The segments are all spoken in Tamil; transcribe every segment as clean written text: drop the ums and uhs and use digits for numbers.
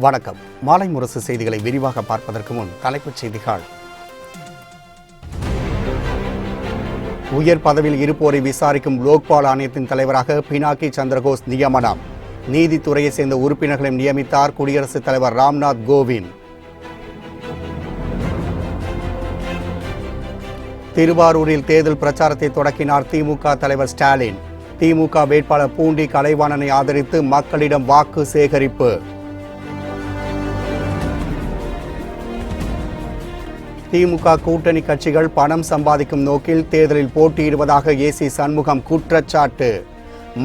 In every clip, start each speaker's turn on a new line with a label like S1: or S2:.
S1: வணக்கம். மாலை முரசு செய்திகளை விரிவாக பார்ப்பதற்கு முன் தலைப்புச் செய்திகள். உயர் பதவியில் இருப்போரை விசாரிக்கும் லோக்பால் ஆணையத்தின் தலைவராக பினாக்கி சந்திரகோஸ் நியமனம். நீதித்துறையை சேர்ந்த உறுப்பினர்களை நியமித்தார் குடியரசுத் தலைவர் ராம்நாத் கோவிந்த். திருவாரூரில் தேர்தல் பிரச்சாரத்தை தொடக்கினார் திமுக தலைவர் ஸ்டாலின். திமுக வேட்பாளர் பூண்டி கலைவாணனை ஆதரித்து மக்களிடம் வாக்கு சேகரிப்பு. திமுக கூட்டணி கட்சிகள் பணம் சம்பாதிக்கும் நோக்கில் தேர்தலில் போட்டியிடுவதாக ஏசி சண்முகம் குற்றச்சாட்டு.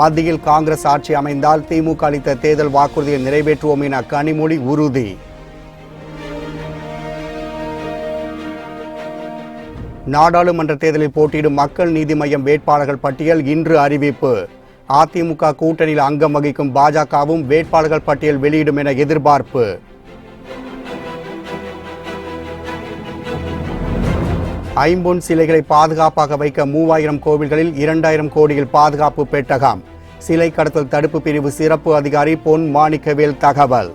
S1: மத்தியில் காங்கிரஸ் ஆட்சி அமைந்தால் திமுக அளித்த தேர்தல் வாக்குறுதியை நிறைவேற்றுவோம் என கனிமொழி உறுதி. நாடாளுமன்ற தேர்தலில் போட்டியிடும் மக்கள் நீதி மய்யம் வேட்பாளர்கள் பட்டியல் இன்று அறிவிப்பு. அதிமுக கூட்டணியில் அங்கம் வகிக்கும் பாஜகவும் வேட்பாளர்கள் பட்டியல் வெளியிடும் என எதிர்பார்ப்பு. ஐம்பொன் சிலைகளை பாதுகாப்பாக வைக்க 3000 கோவில்களில் 2000 கோடியில் பாதுகாப்பு பெட்டகம். சிலை கடத்தல் தடுப்பு பிரிவு சிறப்பு அதிகாரி பொன் மாணிக்கவேல் தகவல்.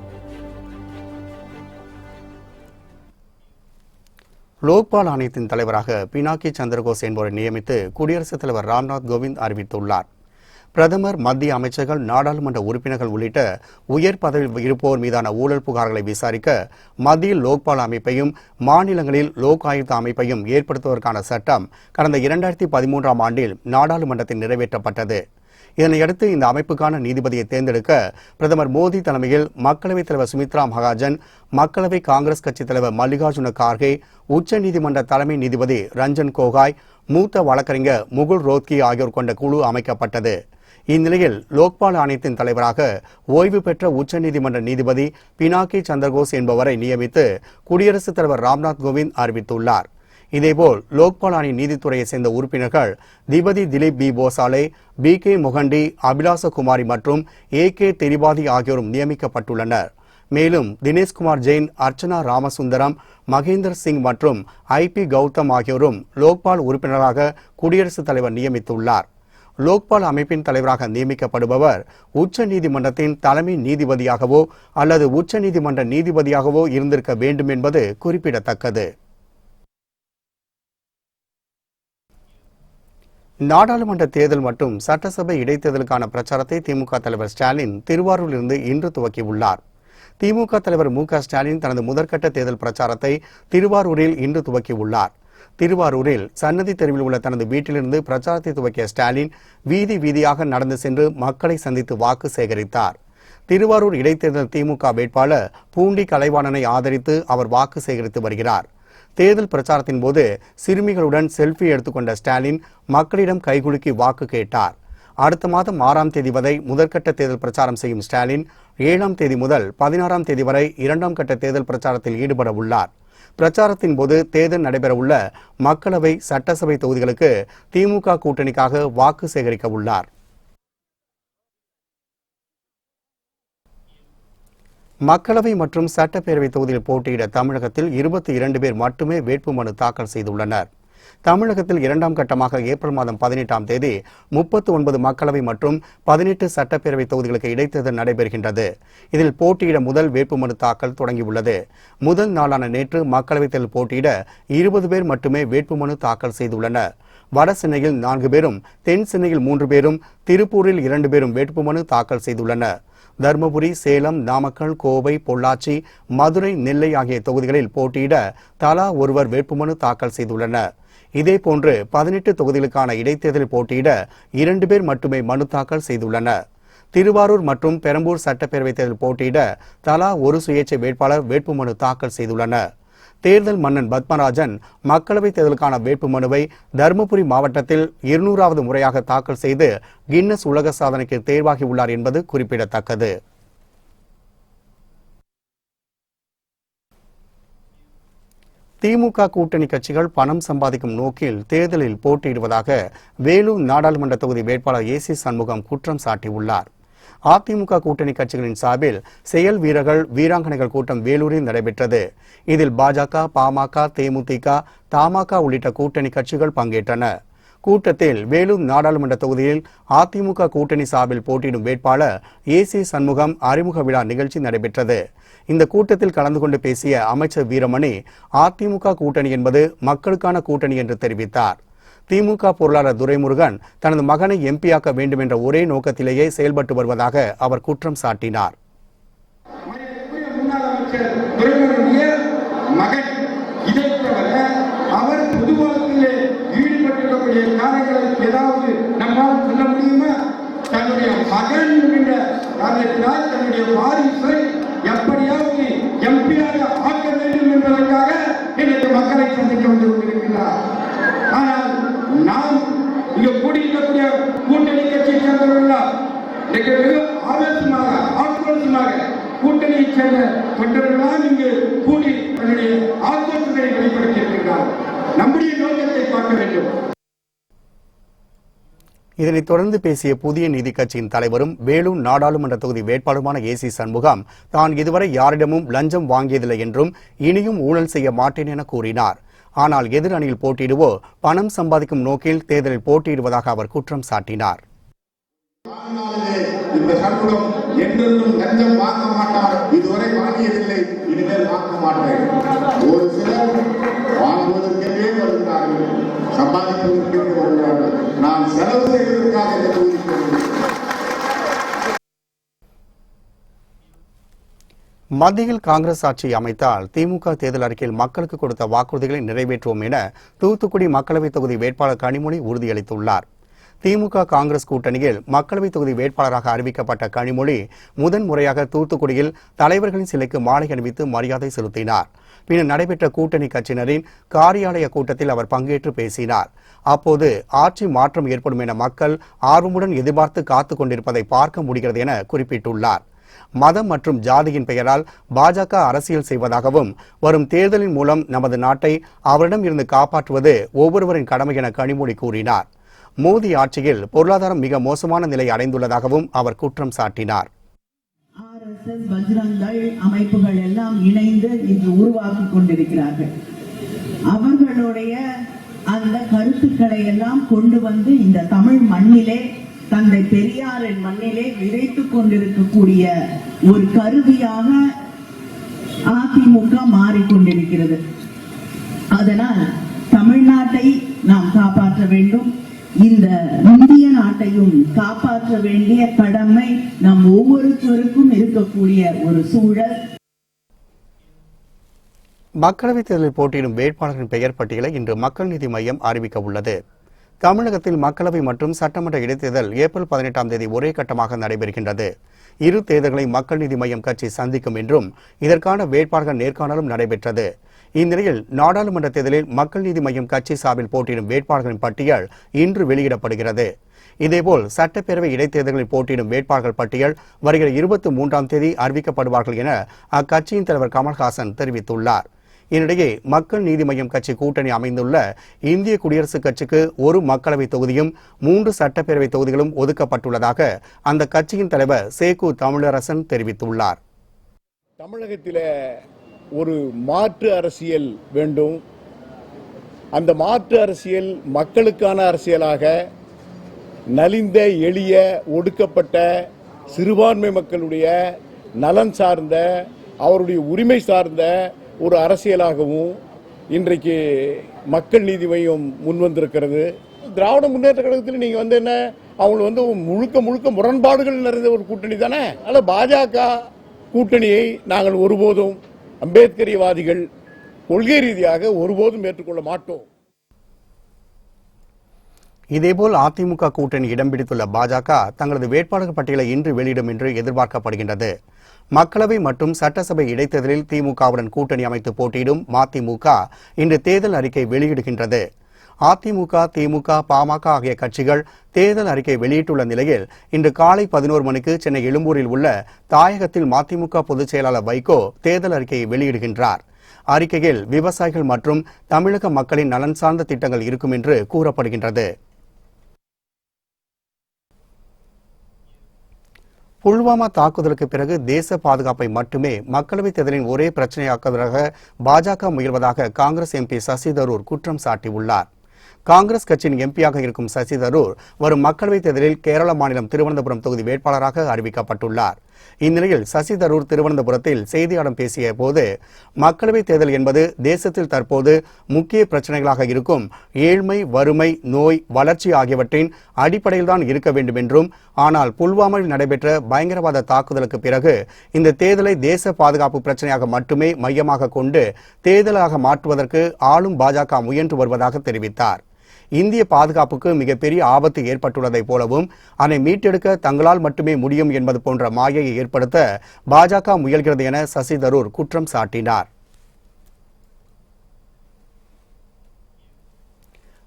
S1: லோக்பால் ஆணையத்தின் தலைவராக பினாக்கி சந்திரகோஸ் என்பவரை நியமித்து குடியரசுத் தலைவர் ராம்நாத் கோவிந்த் அறிவித்துள்ளார். பிரதமர், மத்திய அமைச்சர்கள், நாடாளுமன்ற உறுப்பினர்கள் உள்ளிட்ட உயர் பதவியில் இருப்போர் மீதான ஊழல் புகார்களை விசாரிக்க மத்தியில் லோக்பால் அமைப்பையும் மாநிலங்களில் லோக் ஆயுக்தா அமைப்பையும் ஏற்படுத்துவதற்கான சட்டம் கடந்த 2013ஆம் ஆண்டில் நாடாளுமன்றத்தில் நிறைவேற்றப்பட்டது. இதனையடுத்து இந்த அமைப்புக்கான நீதிபதியை தேர்ந்தெடுக்க பிரதமர் மோடி தலைமையில் மக்களவைத் தலைவர் சுமித்ரா மகாஜன், மக்களவை காங்கிரஸ் கட்சித் தலைவர் மல்லிகார்ஜுன கார்கே, உச்ச நீதிமன்ற தலைமை நீதிபதி ரஞ்சன் கோகாய், மூத்த வழக்கறிஞர் முகுல் ரோத்கி ஆகியோர் கொண்ட குழு அமைக்கப்பட்டது. இந்நிலையில் லோக்பால் ஆணையத்தின் தலைவராக ஓய்வு பெற்ற உச்சநீதிமன்ற நீதிபதி பினாக்கி சந்திரகோஸ் என்பவரை நியமித்து குடியரசுத் தலைவர் ராம்நாத் கோவிந்த் அறிவித்துள்ளார். இதேபோல் லோக்பால் ஆணைய நீதித்துறையை சேர்ந்த உறுப்பினர்கள் திபதி திலீப் பி போசாலே, BK மொகண்டி, அபிலாச குமாரி மற்றும் AK திரிபாதி ஆகியோரும் நியமிக்கப்பட்டுள்ளனர். மேலும் தினேஷ்குமார் ஜெயின், அர்ச்சனா ராமசுந்தரம், மகேந்தர் சிங் மற்றும் IP கௌதம் ஆகியோரும் லோக்பால் உறுப்பினராக குடியரசுத் தலைவர் நியமித்துள்ளார். லோக்பால் அமைப்பின் தலைவராக நியமிக்கப்படுபவர் உச்ச நீதிமன்றத்தின் தலைமை நீதிபதியாகவோ அல்லது உச்ச நீதிமன்ற நீதிபதியாகவோ இருந்திருக்க வேண்டும் என்பது குறிப்பிடத்தக்கது. நாடாளுமன்ற தேர்தல் மற்றும் சட்டசபை இடைத்தேர்தலுக்கான பிரச்சாரத்தை திமுக தலைவர் ஸ்டாலின் திருவாரூரிலிருந்து இன்று துவக்கியுள்ளார். திமுக தலைவர் MK ஸ்டாலின் தனது முதற்கட்ட தேர்தல் பிரச்சாரத்தை திருவாரூரில் இன்று துவக்கியுள்ளார். திருவாரூரில் சன்னதி தெருவில் உள்ள தனது வீட்டிலிருந்து பிரச்சாரத்தை துவக்கிய ஸ்டாலின் வீதி வீதியாக நடந்து சென்று மக்களை சந்தித்து வாக்கு சேகரித்தார். திருவாரூர் இடைத்தேர்தல் திமுக வேட்பாளர் பூண்டி கலைவாணனை ஆதரித்து அவர் வாக்கு சேகரித்து வருகிறார். தேர்தல் பிரச்சாரத்தின் போது சிறுமிகளுடன் செல்ஃபி எடுத்துக்கொண்ட ஸ்டாலின் மக்களிடம் கைகுலுக்கி வாக்கு கேட்டார். அடுத்த மாதம் 6ஆம் தேதி வரை முதற்கட்ட தேர்தல் பிரச்சாரம் செய்யும் ஸ்டாலின் 7ஆம் தேதி முதல் 16ஆம் தேதி வரை 2ஆம் கட்ட தேர்தல் பிரச்சாரத்தில் ஈடுபட உள்ளார். பிரச்சாரத்தின் போது தேர்தல் நடைபெறவுள்ள மக்களவை, சட்டசபை தொகுதிகளுக்கு திமுக கூட்டணிக்காக வாக்கு சேகரிக்க உள்ளார். மக்களவை மற்றும் சட்டப்பேரவை தொகுதியில் போட்டியிட தமிழகத்தில் 22 பேர் மட்டுமே வேட்புமனு தாக்கல் செய்துள்ளனர். தமிழகத்தில் 2ஆம் கட்டமாக ஏப்ரல் மாதம் 18ஆம் தேதி 39 மக்களவை மற்றும் 18 சட்டப்பேரவை தொகுதிகளுக்கு இடைத்தேர்தல் நடைபெறுகின்றது. இதில் போட்டியிட முதல் வேட்புமனு தாக்கல் தொடங்கியுள்ளது. முதல் நாளான நேற்று மக்களவைத் தேர்தல் போட்டியிட 20 பேர் மட்டுமே வேட்புமனு தாக்கல் செய்துள்ளனர். வட சென்னையில் 4 பேரும், தென் சென்னையில் 3 பேரும், திருப்பூரில் 2 பேரும் வேட்புமனு தாக்கல் செய்துள்ளனர். தருமபுரி, சேலம், நாமக்கல், கோவை, பொள்ளாச்சி, மதுரை, நெல்லை ஆகிய தொகுதிகளில் போட்டியிட தலா ஒருவர் வேட்புமனு தாக்கல் செய்துள்ளனர். இதேபோன்று 18 தொகுதிகளுக்கான இடைத்தேர்தலில் போட்டியிட 2 பேர் மட்டுமே மனு தாக்கல் செய்துள்ளனர். திருவாரூர் மற்றும் பெரம்பூர் சட்டப்பேரவைத் தேர்தல் போட்டியிட தலா ஒரு சுயேட்சை வேட்பாளர் வேட்புமனு தாக்கல் செய்துள்ளனர். தேர்தல் மன்னன் பத்மராஜன் மக்களவைத் தேர்தலுக்கான வேட்புமனுவை தருமபுரி மாவட்டத்தில் 200வது முறையாக தாக்கல் செய்து கின்னஸ் உலக சாதனைக்கு தேர்வாகியுள்ளார் என்பது குறிப்பிடத்தக்கது. திமுக கூட்டணி கட்சிகள் பணம் சம்பாதிக்கும் நோக்கில் தேர்தலில் போட்டியிடுவதாக வேலூர் நாடாளுமன்ற தொகுதி வேட்பாளர் ஏசி சண்முகம் குற்றம் சாட்டியுள்ளார். அதிமுக கூட்டணி கட்சிகளின் சார்பில் செயல் வீரர்கள், வீராங்கனைகள் கூட்டம் வேலூரில் நடைபெற்றது. இதில் பாஜக, பாமக, தேமுதிக, தமாக உள்ளிட்ட கூட்டணி கட்சிகள் பங்கேற்றன. கூட்டத்தில் வேலூர் நாடாளுமன்ற தொகுதியில் அதிமுக கூட்டணி சார்பில் போட்டியிடும் வேட்பாளர் ஏசி சண்முகம் அறிமுக விழா நிகழ்ச்சி நடைபெற்றது. இந்த கூட்டத்தில் கலந்து கொண்டு பேசிய அமைச்சர் வீரமணி, அதிமுக கூட்டணி என்பது மக்களுக்கான கூட்டணி என்று தெரிவித்தார். திமுக பொருளாளர் துரைமுருகன் தனது மகனை எம்பியாக்க வேண்டும் என்ற ஒரே நோக்கத்திலேயே செயல்பட்டு வருவதாக அவர் குற்றம் சாட்டினார்.
S2: அவர் பொது வாழ்க்கையிலே ஈடுபட்டிருக்கக்கூடிய காரியங்களுக்கு ஏதாவது நம்மால் சொல்ல முடியுமா? தன்னுடைய மகன் என்கின்ற காரணத்தினால் தன்னுடைய வாரிசை எப்படியாவது எம்பியாக ஆக்க வேண்டும் என்பதற்காக இன்றைக்கு மக்களை சந்திக்க வந்து கொண்டிருக்கிறார். ஆனால் நாம் இங்கு கூடியிருக்கக்கூடிய கூட்டணி கட்சியை சேர்ந்தவர்கள் இன்றைக்கு வெகு ஆவேசமாக ஆக்ரோஷமாக கூட்டணியை சேர்ந்த தொண்டர்களால் இங்கு கூடி தன்னுடைய ஆக்ரோஷத்தை வெளிப்படுத்தியிருக்கிறார். நம்முடைய நோக்கத்தை பார்க்க வேண்டும்.
S1: இதனைத் தொடர்ந்து பேசிய புதிய நீதி கட்சியின் தலைவரும் வேலூர் நாடாளுமன்ற தொகுதி வேட்பாளருமான ஏசி சண்முகம், தான் இதுவரை யாரிடமும் லஞ்சம் வாங்கியதில்லை என்றும் இனியும் ஊழல் செய்ய மாட்டேன் என கூறினார். ஆனால் எதிர் அணியில் போட்டியிடுவோர் பணம் சம்பாதிக்கும் நோக்கில் தேர்தலில் போட்டியிடுவதாக அவர் குற்றம் சாட்டினார்.
S3: இந்த சண்முகம் என்றென்றும் லஞ்சம் வாங்க மாட்டார், இதுவரை வாங்கியதில்லை, இனிமேல் வாங்க மாட்டேன். ஒரு சிலர் வாங்குவதற்கே வருகிறார்கள், சம்பாதிப்பதற்கே வருகிறார்கள். நான் செலவு செய்வதற்காக இந்த தொகுதிக்கு.
S1: மத்தியில் காங்கிரஸ் ஆட்சி அமைத்தால் திமுக தேர்தல் அறிக்கையில் மக்களுக்கு கொடுத்த வாக்குறுதிகளை நிறைவேற்றுவோம் என தூத்துக்குடி மக்களவைத் தொகுதி வேட்பாளர் கனிமொழி உறுதியளித்துள்ளார். திமுக காங்கிரஸ் கூட்டணியில் மக்களவைத் தொகுதி வேட்பாளராக அறிவிக்கப்பட்ட கனிமொழி முதன்முறையாக தூத்துக்குடியில் தலைவர்களின் சிலைக்கு மாலை அணிவித்து மரியாதை செலுத்தினார். பின்னர் நடைபெற்ற கூட்டணி கட்சியினரின் காரியாலய கூட்டத்தில் அவர் பங்கேற்று பேசினார். அப்போது ஆட்சி மாற்றம் ஏற்படும் என மக்கள் ஆர்வமுடன் எதிர்பார்த்து காத்துக் கொண்டிருப்பதை பார்க்க முடிகிறது என குறிப்பிட்டுள்ளார். மதம் மற்றும் ஜாதியின் பெயரால் பாஜக அரசியல் செய்வதாகவும் வரும் தேர்தலின் மூலம் நமது நாட்டை அவரிடம் இருந்து காப்பாற்றுவது ஒவ்வொருவரின் கடமை என கனிமொழி கூறினார். மோடி ஆட்சியில் பொருளாதாரம் மிக மோசமான நிலை அடைந்துள்ளதாகவும் அவர் குற்றம் சாட்டினார்.
S4: RSS பஜ்ரங்கள் அமைப்புகள் எல்லாம் இணைந்து இன்று உருவாக்கி கொண்டிருக்கிறார்கள். அவர்களுடைய அந்த கருத்துக்களை எல்லாம் கொண்டு வந்து இந்த தமிழ் மண்ணிலே, தந்தை பெரியாரின் மண்ணிலே விதைத்துக் கொண்டிருக்கக்கூடிய ஒரு கருவியாக அதிமுக மாறிக்கொண்டிருக்கிறது. அதனால் தமிழ்நாட்டை நாம் காப்பாற்ற வேண்டும். இந்த இந்திய நாட்டையும் காப்பாற்ற வேண்டிய கடமை நம் ஒவ்வொருவருக்கும் இருக்கக்கூடிய ஒரு சூழல்.
S1: மக்களவைத் தேர்தலில் போட்டியிடும் வேட்பாளர்களின் பெயர் பட்டியலை இன்று மக்கள் நீதி மையம் அறிவிக்க உள்ளது. தமிழகத்தில் மக்களவை மற்றும் சட்டமன்ற இடைத்தேர்தல் ஏப்ரல் 18ஆம் தேதி ஒரே கட்டமாக நடைபெறுகின்றது. இரு தேர்தல்களை மக்கள் நீதி மையம் கட்சி சந்திக்கும் என்றும் இதற்கான வேட்பாளர்கள் நேர்காணலும் நடைபெற்றது. இந்நிலையில் நாடாளுமன்ற தேர்தலில் மக்கள் நீதி மையம் கட்சி சார்பில் போட்டியிடும் வேட்பாளர்களின் பட்டியல் இன்று வெளியிடப்படுகிறது. இதேபோல் சட்டப்பேரவை இடைத்தேர்தல்களில் போட்டியிடும் வேட்பாளர்கள் பட்டியல் வருகிற 23ஆம் தேதி அறிவிக்கப்படுவார்கள் என அக்கட்சியின் தலைவர் கமல்ஹாசன் தெரிவித்துள்ளார். இதனிடையே மக்கள் நீதி மையம் கட்சி கூட்டணி அமைந்துள்ள இந்திய குடியரசுக் கட்சிக்கு ஒரு மக்களவை தொகுதியும் 3 சட்டப்பேரவை தொகுதிகளும் ஒதுக்கப்பட்டுள்ளதாக அந்த கட்சியின் தலைவர் சேகு தமிழரசன் தெரிவித்துள்ளார்.
S5: தமிழகத்தில் ஒரு மாற்று அரசியல் வேண்டும். அந்த மாற்று அரசியல் மக்களுக்கான அரசியலாக, நலிந்த எளிய ஒடுக்கப்பட்ட சிறுபான்மை மக்களுடைய நலன் சார்ந்த, அவருடைய உரிமை சார்ந்த ஒரு அரசியலாகவும் இன்றைக்கு மக்கள் நீதி மையம் முன்வந்திருக்கிறது. திராவிட முன்னேற்ற கழகத்தில் நீங்க என்ன, அவங்க முழுக்க முழுக்க முரண்பாடுகள் நிறைந்த ஒரு கூட்டணி தானே. அதனால பாஜக கூட்டணியை நாங்கள் ஒருபோதும் அம்பேத்கரியவாதிகள் கொள்கை ரீதியாக ஒருபோதும் ஏற்றுக்கொள்ள மாட்டோம்.
S1: இதேபோல் அதிமுக கூட்டணி இடம் பிடித்துள்ள பாஜக தங்களது வேட்பாளர்கள் பட்டியலை இன்று வெளியிடும் என்று எதிர்பார்க்கப்படுகின்றது. மக்களவை மற்றும் சட்டசபை இடைத்தேர்தலில் திமுகவுடன் கூட்டணி அமைத்து போட்டியிடும் மதிமுக இன்று தேர்தல் அறிக்கை வெளியிடுகின்றது. அதிமுக, திமுக, பாமக ஆகிய கட்சிகள் தேர்தல் அறிக்கை வெளியிட்டுள்ள நிலையில் இன்று காலை 11 மணிக்கு சென்னை எழும்பூரில் உள்ள தாயகத்தில் மதிமுக பொதுச் செயலாளர் வைகோ தேர்தல் அறிக்கையை வெளியிடுகின்றார். அறிக்கையில் விவசாயிகள் மற்றும் தமிழக மக்களின் நலன் சார்ந்த திட்டங்கள் இருக்கும் என்று கூறப்படுகின்றது. புல்வாமா தாக்குதலுக்கு பிறகு தேச பாதுகாப்பை மட்டுமே மக்களவைத் தேர்தலின் ஒரே பிரச்சனையாக்குவதாக பாஜக முயல்வதாக காங்கிரஸ் எம்பி சசி தரூர் குற்றம் சாட்டியுள்ளார். காங்கிரஸ் கட்சியின் எம்பியாக இருக்கும் சசி தரூர் வரும் மக்களவைத் தேர்தலில் கேரள மாநிலம் திருவனந்தபுரம் தொகுதி வேட்பாளராக அறிவிக்கப்பட்டுள்ளார். இந்நிலையில் சசி தரூர் திருவனந்தபுரத்தில் செய்தியாளர்களிடம் பேசிய போது, மக்களவைத் தேர்தல் என்பது தேசத்தில் தற்போது முக்கிய பிரச்சனைகளாக இருக்கும் ஏழ்மை, வறுமை, நோய், வளர்ச்சி ஆகியவற்றின் அடிப்படையில்தான் இருக்க வேண்டும் என்றும், ஆனால் புல்வாமாவில் நடைபெற்ற பயங்கரவாத தாக்குதலுக்கு பிறகு இந்த தேர்தலை தேச பாதுகாப்பு பிரச்சனையாக மட்டுமே மையமாக கொண்டு தேர்தலாக மாற்றுவதற்கு ஆளும் பாஜக முயன்று வருவதாக தெரிவித்தார். இந்திய பாதுகாப்புக்கு மிகப்பெரிய ஆபத்து ஏற்பட்டுள்ளதைப் போலவும் அதை மீட்டெடுக்க தங்களால் மட்டுமே முடியும் என்பது போன்ற மாயையை ஏற்படுத்த பாஜக முயல்கிறது என சசி தரூர் குற்றம் சாட்டினார்.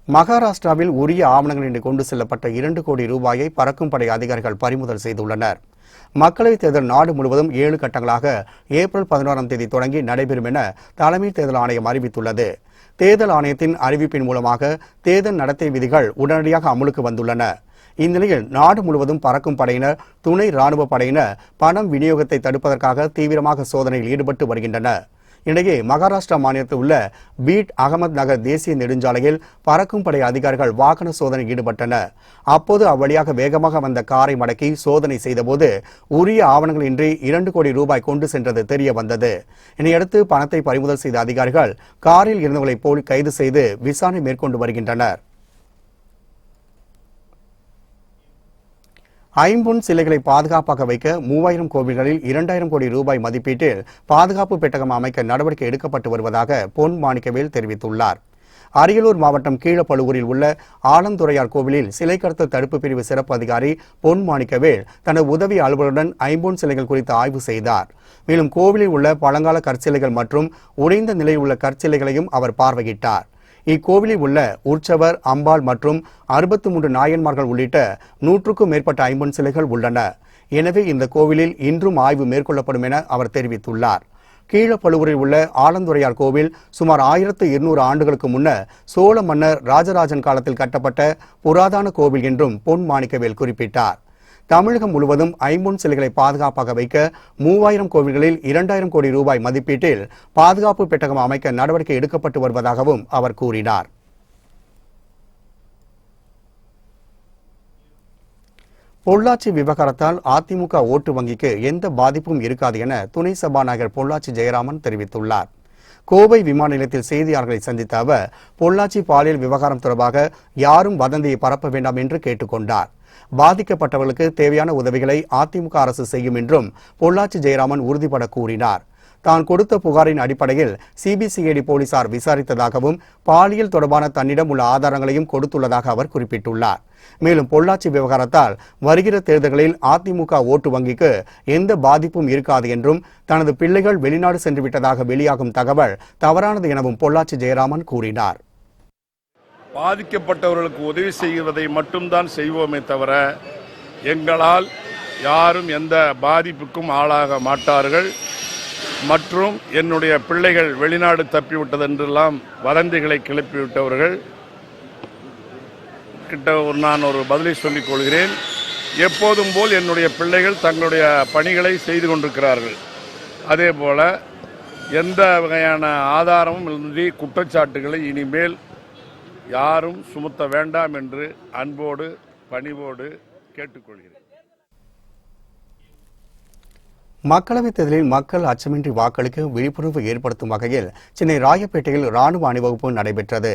S1: மகாராஷ்டிராவில் உரிய ஆவணங்களின்றி கொண்டு செல்லப்பட்ட 2 கோடி ரூபாயை பறக்கும் படை அதிகாரிகள் பறிமுதல் செய்துள்ளனர். மக்களவைத் தேர்தல் நாடு முழுவதும் 7 கட்டங்களாக ஏப்ரல் 11ஆம் தேதி தொடங்கி நடைபெறும் என தலைமை தேர்தல் ஆணையம் அறிவித்துள்ளது. தேர்தல் ஆணையத்தின் அறிவிப்பின் மூலமாக தேர்தல் நடத்தை விதிகள் உடனடியாக அமலுக்கு வந்துள்ளன. இந்நிலையில் நாடு முழுவதும் பறக்கும் படையினர், துணை ராணுவ படையினர் பணம் விநியோகத்தை தடுப்பதற்காக தீவிரமாக சோதனையில் ஈடுபட்டு வருகின்றனர். இடையே மகாராஷ்டிரா மாநிலத்தில் உள்ள பீட் அகமது நகர் தேசிய நெடுஞ்சாலையில் பறக்கும் படை அதிகாரிகள் வாகன சோதனையில் ஈடுபட்டனர். அப்போது அவ்வழியாக வேகமாக வந்த காரை மடக்கி சோதனை செய்தபோது உரிய ஆவணங்கள் இன்றி 2 கோடி ரூபாய் கொண்டு சென்றது தெரிய வந்தது. இதனையடுத்து பணத்தை பறிமுதல் செய்த அதிகாரிகள் காரில் இருந்தவர்களை போல் கைது செய்து விசாரணை மேற்கொண்டு வருகின்றனர். ஐம்பொன் சிலைகளை பாதுகாப்பாக வைக்க 3000 கோவில்களில் 2000 கோடி ரூபாய் மதிப்பீட்டில் பாதுகாப்பு பெட்டகம் அமைக்க நடவடிக்கை எடுக்கப்பட்டு வருவதாக பொன் மாணிக்கவேல் தெரிவித்துள்ளார். அரியலூர் மாவட்டம் கீழப்பழுவூரில் உள்ள ஆலந்துறையார் கோவிலில் சிலை கடத்தல் தடுப்பு பிரிவு சிறப்பு அதிகாரி பொன் மாணிக்கவேல் தனது உதவி அலுவலருடன் ஐம்பொன் சிலைகள் குறித்து ஆய்வு செய்தார். மேலும் கோவிலில் உள்ள பழங்கால கற்சிலைகள் மற்றும் உடைந்த நிலையில் உள்ள கற்சிலைகளையும் அவர் பார்வையிட்டார். இக்கோவிலில் உள்ள உற்சவர், அம்பாள் மற்றும் 63 நாயன்மார்கள் உள்ளிட்ட 100க்கும் மேற்பட்ட ஐம்பொன் சிலைகள் உள்ளன. எனவே இந்த கோவிலில் இன்றும் ஆய்வு மேற்கொள்ளப்படும் என அவர் தெரிவித்துள்ளார். கீழப்பழுவூரில் உள்ள ஆலந்துறையார் கோவில் சுமார் 1200 ஆண்டுகளுக்கு முன்னர் சோழ மன்னர் ராஜராஜன் காலத்தில் கட்டப்பட்ட புராதன கோவில் என்றும் பொன் மாணிக்கவேல் குறிப்பிட்டார். தமிழகம் முழுவதும் ஐம்பொன் சிலைகளை பாதுகாப்பாக வைக்க 3000 கோவில்களில் 2000 கோடி ரூபாய் மதிப்பீட்டில் பாதுகாப்பு பெட்டகம் அமைக்க நடவடிக்கை எடுக்கப்பட்டு வருவதாகவும் அவர் கூறினார். பொள்ளாச்சி விவகாரத்தால் அதிமுக ஓட்டு வங்கிக்கு எந்த பாதிப்பும் இருக்காது என துணை சபாநாயகர் பொள்ளாச்சி ஜெயராமன் தெரிவித்துள்ளார். கோவை விமான நிலையத்தில் செய்தியாளர்களை சந்தித்த அவர், பொள்ளாச்சி பாலியல் விவகாரம் தொடர்பாக யாரும் வதந்தியை பரப்ப வேண்டாம் என்று கேட்டுக்கொண்டார். பாதிக்கப்பட்டவர்களுக்கு தேவையான உதவிகளை அதிமுக அரசு செய்யும் என்றும் பொள்ளாச்சி ஜெயராமன் உறுதிபட கூறினார். தான் கொடுத்த புகாரின் அடிப்படையில் சிபிசிஐடி போலீசார் விசாரித்ததாகவும் பாலியல் தொடர்பான தன்னிடம் உள்ள ஆதாரங்களையும் கொடுத்துள்ளதாக அவர் குறிப்பிட்டுள்ளார். மேலும் பொள்ளாச்சி விவகாரத்தால் வருகிற தேர்தல்களில் அதிமுக ஓட்டு வங்கிக்கு எந்த பாதிப்பும் இருக்காது என்றும், தனது பிள்ளைகள் வெளிநாடு சென்று விட்டதாக வெளியாகும் தகவல் தவறானது எனவும் பொள்ளாச்சி ஜெயராமன் கூறினார்.
S6: பாதிக்கப்பட்டவர்களுக்கு உதவி செய்வதை மட்டும்தான் செய்வோமே தவிர எங்களால் யாரும் எந்த பாதிப்புக்கும் ஆளாக மாட்டார்கள். மற்றும் என்னுடைய பிள்ளைகள் வெளிநாடு தப்பிவிட்டதென்றெல்லாம் வதந்திகளை கிளப்பிவிட்டவர்கள் கிட்ட நான் ஒரு பதிலை சொல்லிக் கொள்கிறேன். எப்போதும் போல் என்னுடைய பிள்ளைகள் தங்களுடைய பணிகளை செய்து கொண்டிருக்கிறார்கள். அதே போல எந்த வகையான ஆதாரமும் இன்றி குற்றச்சாட்டுகளை இனிமேல் யாரும் சுமத்த வேண்டாம் என்று அன்போடு பணிவோடு கேட்டுக்கொள்கிறேன்.
S1: மக்களவைத் தேர்தலில் மக்கள் அச்சமின்றி வாக்களிக்க விழிப்புணர்வு ஏற்படுத்தும் வகையில் சென்னை ராயப்பேட்டையில் ராணுவ அணிவகுப்பு நடைபெற்றது.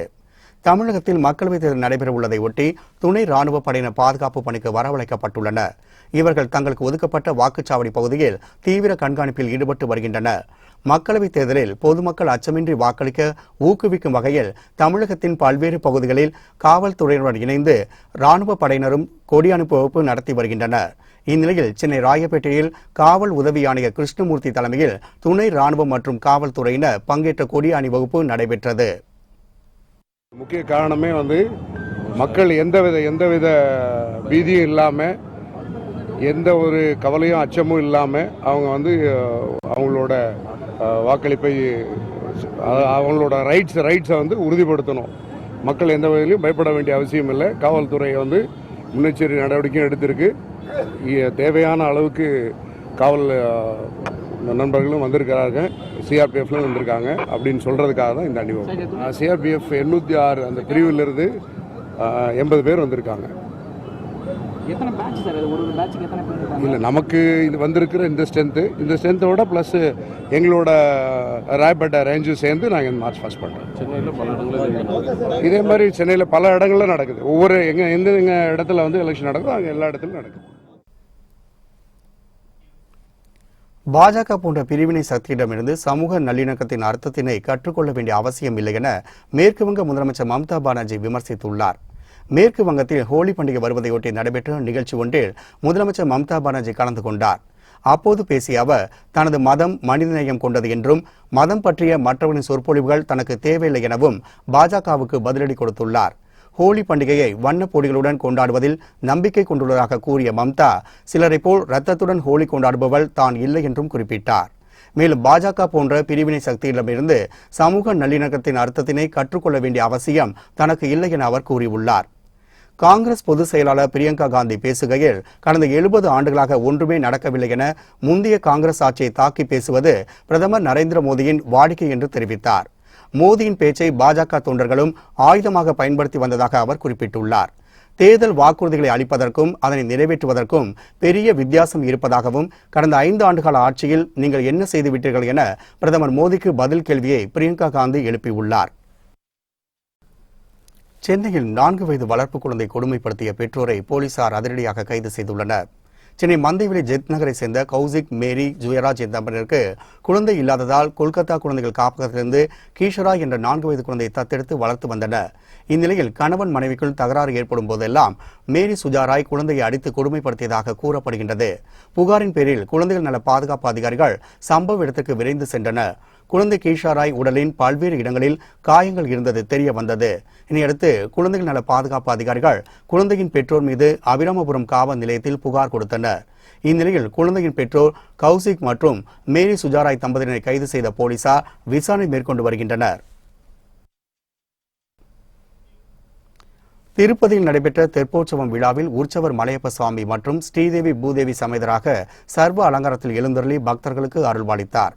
S1: தமிழகத்தில் மக்களவைத் தேர்தல் நடைபெற உள்ளதை ஒட்டி துணை ராணுவ படையினர் பாதுகாப்பு பணிக்கு வரவழைக்கப்பட்டுள்ளனர். இவர்கள் தங்களுக்கு ஒதுக்கப்பட்ட வாக்குச்சாவடி பகுதியில் தீவிர கண்காணிப்பில் ஈடுபட்டு வருகின்றனர். மக்களவைத் தேர்தலில் பொதுமக்கள் அச்சமின்றி வாக்களிக்க ஊக்குவிக்கும் வகையில் தமிழகத்தின் பல்வேறு பகுதிகளில் காவல்துறையினருடன் இணைந்து ராணுவ படையினரும் கொடி அனுப்பு வகுப்பு நடத்தி வருகின்றனர். இந்நிலையில் சென்னை ராயப்பேட்டையில் காவல் உதவி ஆணையர் கிருஷ்ணமூர்த்தி தலைமையில் துணை ராணுவம் மற்றும் காவல்துறையினர் பங்கேற்ற கொடி அணிவகுப்பு நடைபெற்றது.
S7: முக்கிய காரணமே மக்கள் எந்தவித பீதியும் இல்லாமல், எந்த ஒரு கவலையும் அச்சமும் இல்லாமல் அவங்க அவங்களோட வாக்களிப்பை, அவங்களோட ரைட்ஸை உறுதிப்படுத்தணும். மக்கள் எந்த வகையிலும் பயப்பட வேண்டிய அவசியம் இல்லை. காவல்துறை முன்னெச்சரிக்கை நடவடிக்கையும் எடுத்திருக்கு. தேவையான அளவுக்கு காவல் நண்பர்களும் வந்திருக்கிறாங்க, சிஆர்பிஎஃப்ல வந்திருக்காங்க அப்படின்னு சொல்றதுக்காக தான் இந்த அணிவகுப்பு. சிஆர்பிஎஃப் 806 அந்த பிரிவிலிருந்து 80 பேர் வந்திருக்காங்க. இல்லை, நமக்கு இது வந்திருக்கிற இந்த ஸ்ட்ரென்த்தோட ப்ளஸ் எங்களோட ராயப்பேட்டை ரேஞ்சும் சேர்ந்து நாங்கள் மார்ச் பாஸ் பண்ணுறோம். இதே மாதிரி சென்னையில் பல இடங்கள்ல நடக்குது. ஒவ்வொரு எந்த இடத்துல வந்து எலெக்ஷன் நடக்குதோ அங்கே எல்லா இடத்துலையும் நடக்குது.
S1: பாஜக போன்ற பிரிவினை சக்தியிடமிருந்து சமூக நல்லிணக்கத்தின் அர்த்தத்தினை கற்றுக்கொள்ள வேண்டிய அவசியம் இல்லை என மேற்குவங்க முதலமைச்சர் மம்தா பானர்ஜி விமர்சித்துள்ளார். மேற்கு வங்கத்தில் ஹோலி பண்டிகை வருவதையொட்டி நடைபெற்ற நிகழ்ச்சி ஒன்றில் முதலமைச்சர் மம்தா பானர்ஜி கலந்து கொண்டார். அப்போது பேசிய அவர், தனது மதம் மனிதநேயம் கொண்டது என்றும் மதம் பற்றிய மற்றவரின் சொற்பொழிவுகள் தனக்கு தேவையில்லை எனவும் பாஜகவுக்கு பதிலடி கொடுத்துள்ளார். ஹோலி பண்டிகையை வண்ணப் போடிகளுடன் கொண்டாடுவதில் நம்பிக்கை கொண்டுள்ளதாக கூறிய மம்தா, சிலரை போல் ரத்தத்துடன் ஹோலி கொண்டாடுபவள் தான் இல்லை என்றும் குறிப்பிட்டார். மேலும் பாஜக போன்ற பிரிவினை சக்தியிடமிருந்து சமூக நல்லிணக்கத்தின் அர்த்தத்தினை கற்றுக்கொள்ள வேண்டிய அவசியம் தனக்கு இல்லை என அவர் கூறியுள்ளார். காங்கிரஸ் பொதுச் செயலாளர் பிரியங்கா காந்தி பேசுகையில், கடந்த 70 ஆண்டுகளாக ஒன்றுமே நடக்கவில்லை என முந்தைய காங்கிரஸ் ஆட்சியை தாக்கி பேசுவது பிரதமர் நரேந்திர மோடியின் வாடிக்கை என்று தெரிவித்தார். மோடியின் பேச்சை பாஜக தொண்டர்களும் ஆயுதமாக பயன்படுத்தி வந்ததாக அவர் குறிப்பிட்டுள்ளார். தேர்தல் வாக்குறுதிகளை அளிப்பதற்கும் அதனை நிறைவேற்றுவதற்கும் பெரிய வித்தியாசம் இருப்பதாகவும், கடந்த 5 ஆண்டுகால ஆட்சியில் நீங்கள் என்ன செய்துவிட்டீர்கள் என பிரதமர் மோடிக்கு பதில் கேள்வியை பிரியங்கா காந்தி எழுப்பியுள்ளார். சென்னையில் 4 வயது வளர்ப்பு குழந்தை கொடுமைப்படுத்திய பெற்றோரை போலீசார் அதிரடியாக கைது செய்துள்ளனர். சென்னை மந்தைவெளி ஜெத் நகரை சேர்ந்த கௌசிக், மேரி, ஜுயராஜ் என்ற தம்பதியினருக்கு குழந்தை இல்லாததால் கொல்கத்தா குழந்தைகள் காப்பகத்திலிருந்து கீஷரா என்ற 4 வயது குழந்தையை தத்தெடுத்து வளர்த்து வந்தனர். இந்நிலையில் கணவன் மனைவிக்குள் தகராறு ஏற்படும் போதெல்லாம் மேரி சுஜாராய் குழந்தையை அடித்து கொடுமைப்படுத்தியதாக கூறப்படுகின்றது. புகாரின் பேரில் குழந்தைகள் நல பாதுகாப்பு அதிகாரிகள் சம்பவ இடத்துக்கு விரைந்து சென்றனர். குழந்தை கீஷாராய் உடலின் பல்வேறு இடங்களில் காயங்கள் இருந்தது தெரிய வந்தது. இதையடுத்து குழந்தைகள் நல பாதுகாப்பு அதிகாரிகள் குழந்தையின் பெற்றோர் மீது அபிராமபுரம் காவல் நிலையத்தில் புகார் கொடுத்தனர். இந்நிலையில் குழந்தையின் பெற்றோர் கௌசிக் மற்றும் மேரி சுஜாராய் தம்பதியினரை கைது செய்த போலீசார் விசாரணை மேற்கொண்டு வருகின்றனர். திருப்பதியில் நடைபெற்ற தெப்போற்சவம் விழாவில் உற்சவர் மலையப்ப சுவாமி மற்றும் ஸ்ரீதேவி பூதேவி சமேதராக சர்வ அலங்காரத்தில் எழுந்தருளி பக்தர்களுக்கு அருள்பாலித்தார்.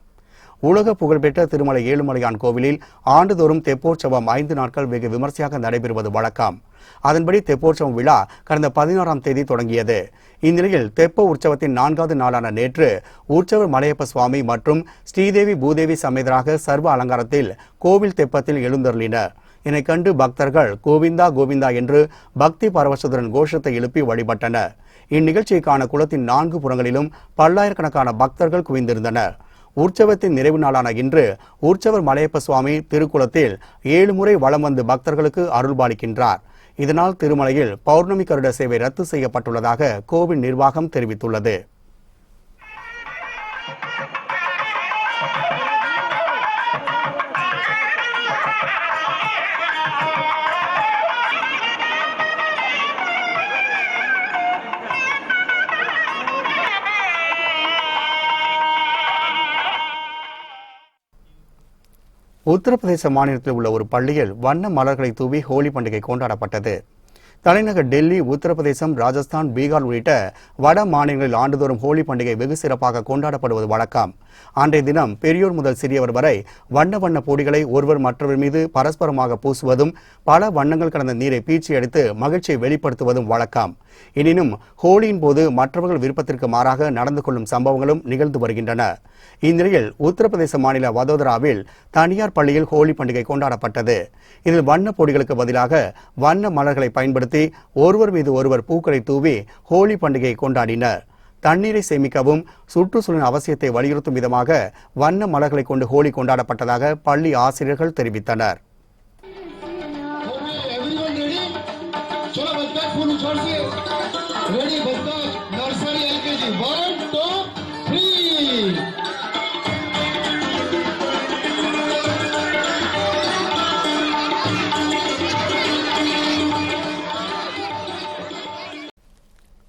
S1: உலக புகழ்பெற்ற திருமலை ஏழுமலையான் கோவிலில் ஆண்டுதோறும் தெப்போற்சவம் 5 நாட்கள் வெகு விமர்சையாக நடைபெறுவது வழக்கம். அதன்படி தெப்போற்சவம் விழா கடந்த 16ஆம் தேதி தொடங்கியது. இந்நிலையில் தெப்ப உற்சவத்தின் 4வது நாளான நேற்று உற்சவர் மலையப்ப சுவாமி மற்றும் ஸ்ரீதேவி பூதேவி சமேதராக சர்வ அலங்காரத்தில் கோவில் தெப்பத்தில் எழுந்தருளினர். இதனை கண்டு பக்தர்கள் கோவிந்தா கோவிந்தா என்று பக்தி பரவசத்துடன் கோஷத்தை எழுப்பி வழிபட்டனர். இந்நிகழ்ச்சியை காண குளத்தின் 4 புறங்களிலும் பல்லாயிரக்கணக்கான பக்தர்கள் குவிந்திருந்தனர். உற்சவத்தின் நிறைவு நாளான இன்று உற்சவர் மலையப்ப சுவாமி திருக்குளத்தில் 7 முறை வலம் வந்து பக்தர்களுக்கு அருள்பாலிக்கின்றார். இதனால் திருமலையில் பௌர்ணமி கருட சேவை ரத்து செய்யப்பட்டுள்ளதாக கோவில் நிர்வாகம் தெரிவித்துள்ளது. உத்தரப்பிரதேச மாநிலத்தில் உள்ள ஒரு பள்ளியில் வண்ண மலர்களை தூவி ஹோலி பண்டிகை கொண்டாடப்பட்டது. தலைநகர் டெல்லி, உத்தரப்பிரதேசம், ராஜஸ்தான், பீகார் உள்ளிட்ட வட மாநிலங்களில் ஆண்டுதோறும் ஹோலி பண்டிகை வெகு சிறப்பாக கொண்டாடப்படுவது வழக்கம். அன்றைய தினம் பெரியோர் முதல் சிறியவர் வரை வண்ண வண்ண பொடிகளை ஒருவர் மற்றவர் மீது பரஸ்பரமாக பூசுவதும் பல வண்ணங்கள் கலந்த நீரை பீச்சி அடித்து மகிழ்ச்சியை வெளிப்படுத்துவதும் வழக்கம். எனினும் ஹோலியின் போது மற்றவர்கள் விருப்பத்திற்கு மாறாக நடந்து கொள்ளும் சம்பவங்களும் நிகழ்ந்து வருகின்றன. இந்நிலையில் உத்தரப்பிரதேச மாநில வதோதராவில் தனியார் பள்ளியில் ஹோலி பண்டிகை கொண்டாடப்பட்டது. இதில் வண்ண பொடிகளுக்கு பதிலாக வண்ண மலர்களை பயன்படுத்தி ஒருவர் மீது ஒருவர் பூக்களை தூவி ஹோலி பண்டிகையை கொண்டாடினர். தண்ணீரை சேமிக்கவும் சுற்றுச்சூழலின் அவசியத்தை வலியுறுத்தும் விதமாக வண்ண மலர்களை கொண்டு ஹோலி கொண்டாடப்பட்டதாக பள்ளி ஆசிரியர்கள் தெரிவித்தனர்.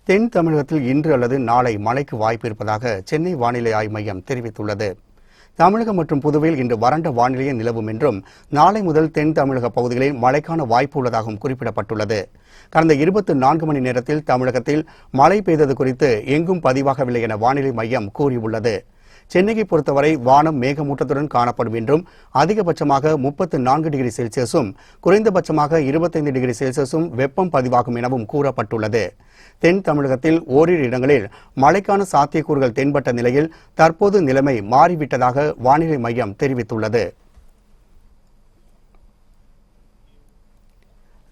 S1: தென் தமிழகத்தில் இன்று அல்லது நாளை மழைக்கு வாய்ப்பு இருப்பதாக சென்னை வானிலை ஆய்வு மையம் தெரிவித்துள்ளது. தமிழகம் மற்றும் புதுவையில் இன்று வறண்ட வானிலையே நிலவும் என்றும் நாளை முதல் தென் தமிழக பகுதிகளில் மழைக்கான வாய்ப்பு உள்ளதாகவும் குறிப்பிடப்பட்டுள்ளது. கடந்த 24 மணி நேரத்தில் தமிழகத்தில் மழை பெய்தது குறித்து எங்கும் பதிவாகவில்லை என வானிலை மையம் கூறியுள்ளது. சென்னையை பொறுத்தவரை வானம் மேகமூட்டத்துடன் காணப்படும் என்றும் அதிகபட்சமாக 34 டிகிரி செல்சியஸும் குறைந்தபட்சமாக 25 டிகிரி செல்சியஸும் வெப்பம் பதிவாகும் எனவும் கூறப்பட்டுள்ளது. தென் தமிழகத்தில் ஓரிரு இடங்களில் மழைக்கான சாத்தியக்கூறுகள் தென்பட்ட நிலையில் தற்போது நிலைமை மாறிவிட்டதாக வானிலை மையம் தெரிவித்துள்ளது.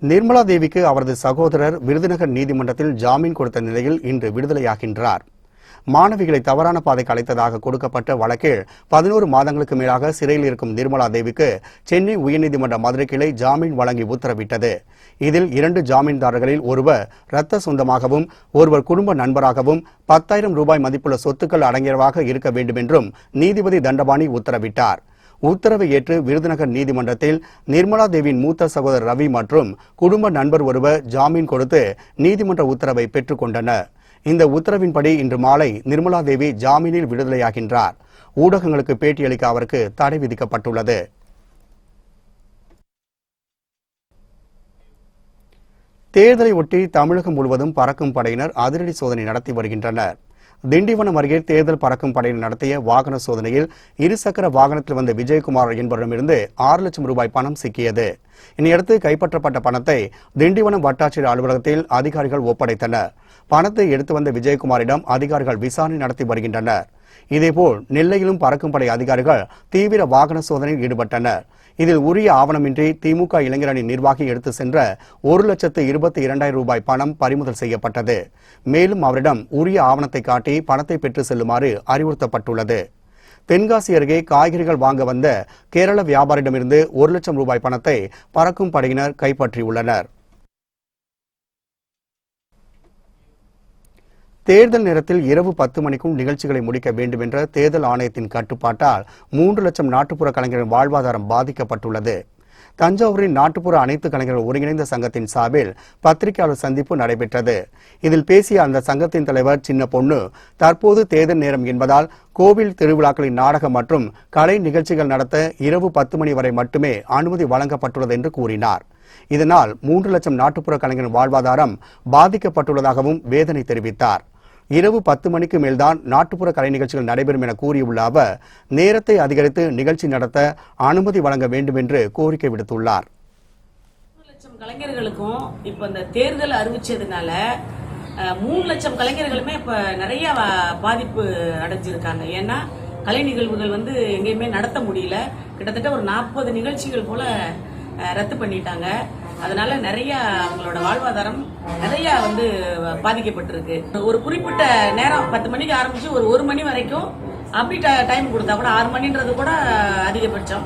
S1: நிர்மலா தேவிக்கு அவரது சகோதரர் விருதுநகர் நீதிமன்றத்தில் ஜாமீன் கொடுத்த நிலையில் இன்று விடுதலையாகின்றார். மாணவிகளை தவறான பாதைக்கு அழைத்ததாக கொடுக்கப்பட்ட வழக்கில் 11 மாதங்களுக்கு மேலாக சிறையில் இருக்கும் நிர்மலா தேவிக்கு சென்னை உயர்நீதிமன்ற மதுரை கிளை ஜாமீன் வழங்கி உத்தரவிட்டது. இதில் 2 ஜாமீன்தாரர்களில் ஒருவர் இரத்த சொந்தமாகவும் ஒருவர் குடும்ப நண்பராகவும் 10,000 ரூபாய் மதிப்புள்ள சொத்துக்கள் அடங்கியவாக இருக்க வேண்டும் என்றும் நீதிபதி தண்டபாணி உத்தரவிட்டார். உத்தரவை ஏற்று விருதுநகர் நீதிமன்றத்தில் நிர்மலா தேவியின் மூத்த சகோதரர் ரவி மற்றும் குடும்ப நண்பர் ஒருவர் ஜாமீன் கொடுத்து நீதிமன்ற உத்தரவை பெற்றுக் கொண்டனர். இந்த உத்தரவின்படி இன்று மாலை நிர்மலா தேவி ஜாமீனில் விடுதலையாகின்றார். ஊடகங்களுக்கு பேட்டியளிக்க அவருக்கு தடை விதிக்கப்பட்டுள்ளது. தேர்தலை ஒட்டி தமிழகம் முழுவதும் பறக்கும் படையினர் அதிரடி சோதனை நடத்தி வருகின்றனர். திண்டிவனம் அருகே தேர்தல் பறக்கும் படையினர் நடத்திய வாகன சோதனையில் இருசக்கர வாகனத்தில் வந்த விஜயகுமார் என்பவரிடமிருந்து 6 லட்சம் ரூபாய் பணம் சிக்கியது. இதனையடுத்து கைப்பற்றப்பட்ட பணத்தை திண்டிவனம் வட்டாட்சியர் அலுவலகத்தில் அதிகாரிகள் ஒப்படைத்தனர். பணத்தை எடுத்து வந்த விஜயகுமாரிடம் அதிகாரிகள் விசாரணை நடத்தி வருகின்றனர். இதேபோல் நெல்லையிலும் பறக்கும் படை அதிகாரிகள் தீவிர வாகன சோதனையில் ஈடுபட்டனர். இதில் உரிய ஆவணமின்றி திமுக இளைஞரணி நிர்வாகி எடுத்து சென்ற 1,22,000 ரூபாய் பணம் பறிமுதல் செய்யப்பட்டது. மேலும் அவரிடம் உரிய ஆவணத்தை காட்டி பணத்தை பெற்று செல்லுமாறு அறிவுறுத்தப்பட்டுள்ளது. தென்காசி அருகே காய்கறிகள் வாங்க வந்த கேரள வியாபாரியிடமிருந்து 1 லட்சம் ரூபாய் பணத்தை பறக்கும் படையினர் கைப்பற்றியுள்ளனர். தேர்தல் நேரத்தில் இரவு 10 மணிக்கும் நிகழ்ச்சிகளை முடிக்க வேண்டும் என்ற தேர்தல் ஆணையத்தின் கட்டுப்பாட்டால் 3 லட்சம் நாட்டுப்புற கலைஞர்களின் வாழ்வாதாரம் பாதிக்கப்பட்டுள்ளது. தஞ்சாவூரின் நாட்டுப்புற அனைத்து கலைஞர்கள் ஒருங்கிணைந்த சங்கத்தின் சார்பில் பத்திரிகையாளர் சந்திப்பு நடைபெற்றது. இதில் பேசிய அந்த சங்கத்தின் தலைவர் சின்ன பொண்ணு, தற்போது தேர்தல் நேரம் என்பதால் கோவில் திருவிழாக்களின் நாடகம் மற்றும் கலை நிகழ்ச்சிகள் நடத்த இரவு 10 மணி வரை மட்டுமே அனுமதி வழங்கப்பட்டுள்ளது என்று கூறினார். இதனால் 3 லட்சம் நாட்டுப்புற கலைஞரின் வாழ்வாதாரம் பாதிக்கப்பட்டுள்ளதாகவும் வேதனை தெரிவித்தார். இரவு 10 மணிக்கு மேல்தான் நாட்டுப்புற கலை நிகழ்ச்சிகள் நடைபெறும் என கூறியுள்ள அவர் நேரத்தை அதிகரித்து நிகழ்ச்சி நடத்த அனுமதி வழங்க வேண்டும் என்று கோரிக்கை விடுத்துள்ளார்.
S8: 3 லட்சம் கலைஞர்களுக்கும் இப்ப இந்த தேர்தல் அறிவிச்சதுனால 3 லட்சம் கலைஞர்களுமே இப்ப நிறைய பாதிப்பு அடைஞ்சிருக்காங்க. ஏன்னா கலை நிகழ்வுகள் எங்கேயுமே நடத்த முடியல. கிட்டத்தட்ட ஒரு 40 நிகழ்ச்சிகள் போல ரத்து பண்ணிட்டாங்க. அதனால நிறைய அவங்களோட வாழ்வாதாரம் நிறைய பாதிக்கப்பட்டிருக்கு. ஒரு குறிப்பிட்ட நேரம் 10 மணிக்கு ஆரம்பிச்சு ஒரு 1 மணி வரைக்கும் அப்படி டைம் கொடுத்தா கூட 6 மணின்றது கூட அதிகபட்சம்.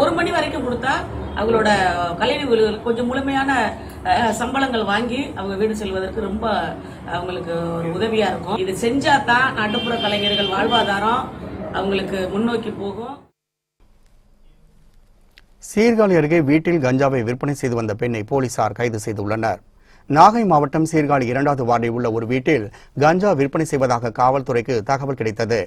S8: ஒரு மணி வரைக்கும் கொடுத்தா அவங்களோட கலை நிகழ்வுகள் கொஞ்சம் முழுமையான சம்பளங்கள் வாங்கி அவங்க வீடு செல்வதற்கு ரொம்ப அவங்களுக்கு ஒரு உதவியா இருக்கும். இது செஞ்சாதான் நாட்டுப்புற கலைஞர்கள் வாழ்வாதாரம் அவங்களுக்கு முன்னோக்கி போகும்.
S1: சீர்காழி அருகே வீட்டில் கஞ்சாவை விற்பனை செய்து வந்த பெண்ணை போலீசார் கைது செய்துள்ளனர். நாகை மாவட்டம் சீர்காழி 2வது வார்டில் உள்ள ஒரு வீட்டில் கஞ்சா விற்பனை செய்வதாக காவல்துறைக்கு தகவல் கிடைத்தது.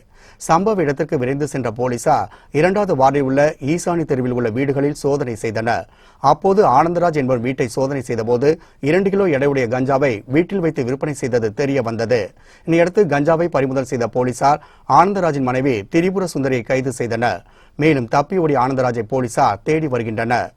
S1: சம்பவ இடத்திற்கு விரைந்து சென்ற போலீசார் 2வது வார்டில் உள்ள ஈசானி தெருவில் உள்ள வீடுகளில் சோதனை செய்தனர். அப்போது ஆனந்தராஜ் என்பவர் வீட்டை சோதனை செய்தபோது 2 கிலோ எடையுடைய கஞ்சாவை வீட்டில் வைத்து விற்பனை செய்தது தெரிய வந்தது. இதையடுத்து கஞ்சாவை பறிமுதல் செய்த போலீசார் ஆனந்தராஜின் மனைவி திரிபுர சுந்தரியை கைது செய்தனர். மேலும் தப்பியோடிய ஆனந்தராஜை போலீசார் தேடி வருகின்றனர்.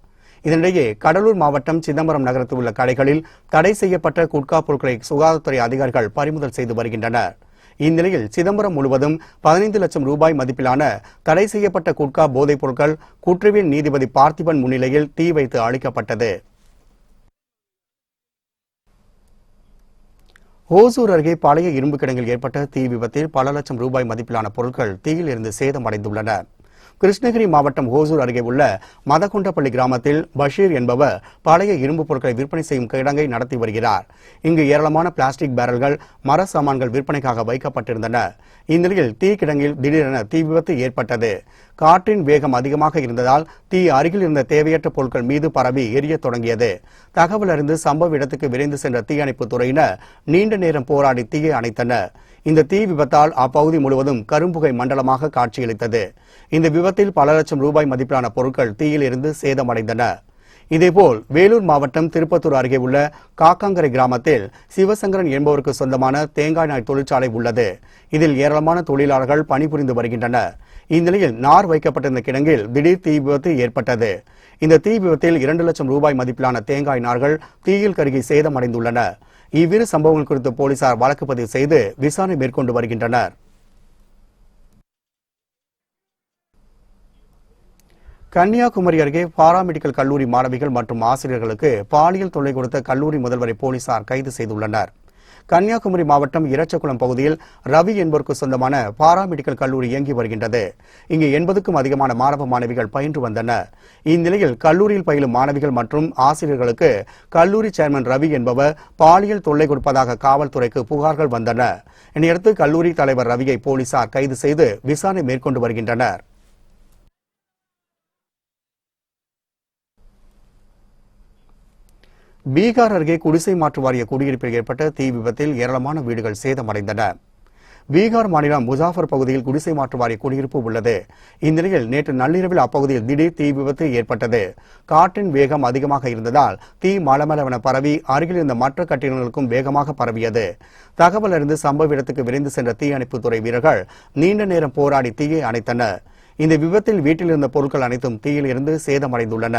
S1: இதனிடையே கடலூர் மாவட்டம் சிதம்பரம் நகரத்தில் உள்ள கடைகளில் தடை செய்யப்பட்ட குட்கா பொருட்களை சுகாதாரத்துறை அதிகாரிகள் பறிமுதல் செய்து வருகின்றனர். இந்நிலையில் சிதம்பரம் முழுவதும் 15 லட்சம் ரூபாய் மதிப்பிலான தடை செய்யப்பட்ட குட்கா போதைப் பொருட்கள் குற்றவியல் நீதிபதி பார்த்திபன் முன்னிலையில் தீ வைத்து அழிக்கப்பட்டது. ஓசூர் அருகே பழைய இரும்பு கிடங்கில் ஏற்பட்ட தீ விபத்தில் பல லட்சம் ரூபாய் மதிப்பிலான பொருட்கள் தீயில் இருந்து சேதமடைந்துள்ளன. கிருஷ்ணகிரி மாவட்டம் ஓசூர் அருகே உள்ள மதகுண்டப்பள்ளி கிராமத்தில் பஷீர் என்பவர் பழைய இரும்பு பொருட்களை விற்பனை செய்யும் கிடங்கை நடத்தி வருகிறார். இங்கு ஏராளமான பிளாஸ்டிக் பேரல்கள், மர சாமான்கள் விற்பனைக்காக வைக்கப்பட்டிருந்தன. இந்நிலையில் தீ கிடங்கில் திடீரென தீ விபத்து ஏற்பட்டது. காற்றின் வேகம் அதிகமாக இருந்ததால் தீ அருகில் இருந்த தேவையற்ற பொருட்கள் மீது பரவி எரிய தொடங்கியது. தகவல் அறிந்து சம்பவ இடத்துக்கு விரைந்து சென்ற தீயணைப்பு துறையினர் நீண்ட நேரம் போராடி தீயை அணைத்தனர். இந்த தீ விபத்தால் அப்பகுதி முழுவதும் கரும்புகை மண்டலமாக காட்சியளித்தது. இந்த விபத்தில் பல லட்சம் ரூபாய் மதிப்பிலான பொருட்கள் தீயில் இருந்து சேதமடைந்தன. இதேபோல் வேலூர் மாவட்டம் திருப்பத்தூர் அருகே உள்ள காக்காங்கரை கிராமத்தில் சிவசங்கரன் என்பவருக்கு சொந்தமான தேங்காய் நாய் தொழிற்சாலை உள்ளது. இதில் ஏராளமான தொழிலாளர்கள் பணிபுரிந்து வருகின்றனர். இந்நிலையில் நார் வைக்கப்பட்டிருந்த கிடங்கில் திடீர் தீ விபத்து ஏற்பட்டது. இந்த தீ விபத்தில் 2 லட்சம் ரூபாய் மதிப்பிலான தேங்காய் நார்கள் தீயில் கருகி சேதமடைந்துள்ளன. இவ்விரு சம்பவங்கள் குறித்து போலீசார் வழக்கு பதிவு செய்து விசாரணை மேற்கொண்டு வருகின்றனர். கன்னியாகுமரி அருகே பாராமெடிக்கல் கல்லூரி மாணவிகள் மற்றும் ஆசிரியர்களுக்கு பாலியல் தொல்லை கொடுத்த கல்லூரி முதல்வரை போலீசார் கைது செய்துள்ளனர். கன்னியாகுமரி மாவட்டம் இரச்சகுளம் பகுதியில் ரவி என்பவருக்கு சொந்தமான பாராமெடிக்கல் கல்லூரி இயங்கி வருகின்றது. இங்கு 80க்கும் அதிகமான மாணவ மாணவிகள் பயின்று வந்தனர். இந்நிலையில் கல்லூரியில் பயிலும் மாணவிகள் மற்றும் ஆசிரியர்களுக்கு கல்லூரி சேர்மன் ரவி என்பவர் பாலியல் தொல்லை கொடுப்பதாக காவல்துறைக்கு புகார்கள் வந்தன. இதையடுத்து கல்லூரி தலைவர் ரவியை போலீசார் கைது செய்து விசாரணை மேற்கொண்டு வருகின்றனர். பீகார் அருகே குடிசை மாற்று வாரிய குடியிருப்பில் ஏற்பட்ட தீ விபத்தில் ஏராளமான வீடுகள் சேதமடைந்தன. பீகார் மாநிலம் முசாஃபர் பகுதியில் குடிசை மாற்று வாரிய குடியிருப்பு உள்ளது. இந்நிலையில் நேற்று நள்ளிரவில் அப்பகுதியில் திடீர் தீ விபத்து ஏற்பட்டது. காற்றின் வேகம் அதிகமாக இருந்ததால் தீ மளமளவென பரவி அருகில் இருந்த மற்ற கட்டிடங்களுக்கும் வேகமாக பரவியது. தகவல் அறிந்து சம்பவ இடத்துக்கு விரைந்து சென்ற தீயணைப்புத்துறை வீரர்கள் நீண்ட நேரம் போராடி தீயை அணைத்தனர். இந்த விபத்தில் வீட்டில் இருந்த பொருட்கள் அனைத்தும் தீயில் இருந்து சேதமடைந்துள்ளன.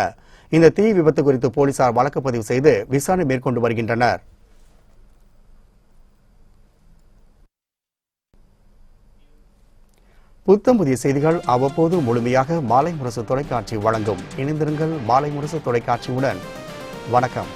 S1: இந்த தீ விபத்து குறித்து போலீசார் வழக்கு பதிவு செய்து விசாரணை மேற்கொண்டு வருகின்றனர். புத்தம் புதிய செய்திகள் அவ்வப்போது முழுமையாக மாலை முரசு தொலைக்காட்சி வழங்கும். இணைந்திருங்கள் மாலை முரசு தொலைக்காட்சியுடன். வணக்கம்.